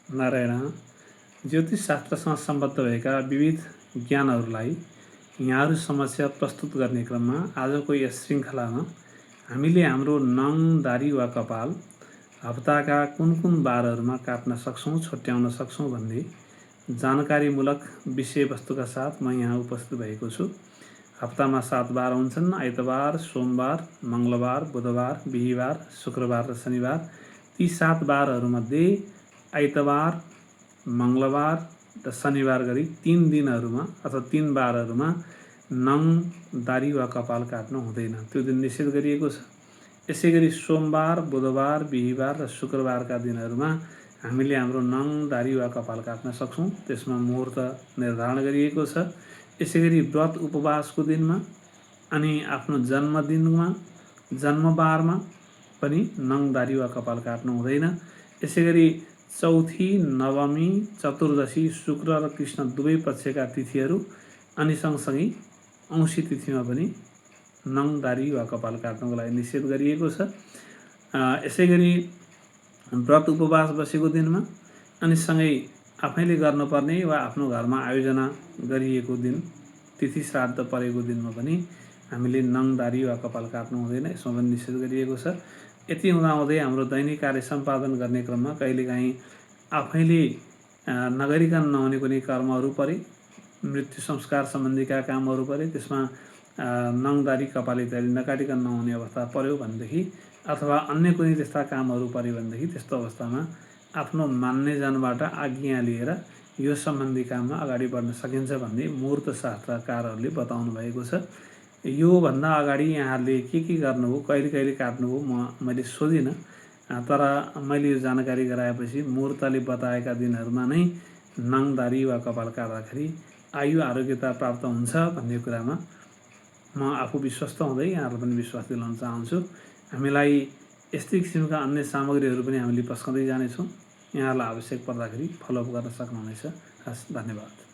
नारायण। ज्योतिष शास्त्रसँग सम्बद्ध भएका विविध ज्ञानहरूलाई यहाँहरू समक्ष प्रस्तुत गर्ने क्रममा आजको यस श्रृङ्खलामा हामीले हाम्रो नङ, दारी वा कपाल हप्ताका कुन बारहरूमा काट्न सक्छौँ, छुट्याउन सक्छौँ भन्ने जानकारीमूलक विषयवस्तुका साथ म यहाँ उपस्थित भएको छु। हप्तामा 7 बार हुन्छन्: आइतबार, सोमबार, मङ्गलबार, बुधबार, बिहिबार, शुक्रबार र शनिबार। ती 7 बारहरूमध्ये आइतबार, मङ्गलबार र शनिबार गरी 3 दिनहरूमा अथवा 3 बारहरूमा नङ, दारी वा कपाल काट्नु हुँदैन, त्यो दिन निषेध गरिएको छ। यसै गरी सोमबार, बुधबार, बिहिबार र शुक्रबारका दिनहरूमा हामीले हाम्रो नङ, दारी वा कपाल काट्न सक्छौँ। त्यसमा मुहुर्त निर्धारण गरिएको छ। यसै गरी व्रत उपवासको दिनमा अनि आफ्नो जन्मदिनमा, जन्मबारमा पनि नङ, दारी वा कपाल काट्नु हुँदैन। यसै गरी चौथी, नवमी, चतुर्दशी, शुक्र र कृष्ण दुवै पक्षका तिथिहरू अनि सँगसँगै औँसी तिथिमा पनि नङ, दारी वा कपाल काट्नको लागि निषेध गरिएको छ। यसै गरी व्रत उपवास बसेको दिनमा अनि सँगै आफैले गर्नुपर्ने वा आफ्नो घरमा आयोजना गरिएको दिन, तिथि श्राद्ध परेको दिनमा पनि हामीले नङ, दारी वा कपाल काट्नु हुँदैन, यसमा पनि निषेध गरिएको छ। यति हुँदाहुँदै हाम्रो दैनिक कार्य सम्पादन गर्ने क्रममा कहिलेकाहीँ आफैले नगरिकन नहुने कुनै कर्महरू परे, मृत्यु संस्कार सम्बन्धीका कामहरू परे, त्यसमा नङ, दारी, कपाल इत्यादि नकाटिकन नहुने अवस्था पर्यो भनेदेखि अथवा अन्य कुनै त्यस्ता कामहरू पऱ्यो भनेदेखि त्यस्तो अवस्थामा आफ्नो मान्यजनबाट आज्ञा लिएर यो सम्बन्धी काममा अगाडि बढ्न सकिन्छ भन्ने मुहुर्त शास्त्रकारहरूले बताउनु भएको छ। योभन्दा अगाडि यहाँहरूले के गर्नुभयो, कहिले काट्नुभयो मैले सोधिनँ, तर मैले यो जानकारी गराएपछि मुहुर्तले बताएका दिनहरूमा नै नङ, दारी वा कपाल काट्दाखेरि आयु आरोग्यता प्राप्त हुन्छ भन्ने कुरामा म आफू विश्वस्त हुँदै यहाँहरूलाई पनि विश्वास दिलाउन चाहन्छु। हामीलाई यस्तै किसिमका अन्य सामग्रीहरू पनि हामीले पस्काउँदै जानेछौँ। यहाँहरूलाई आवश्यक पर्दाखेरि फलोअप गर्न सक्नुहुनेछ। हस्, धन्यवाद।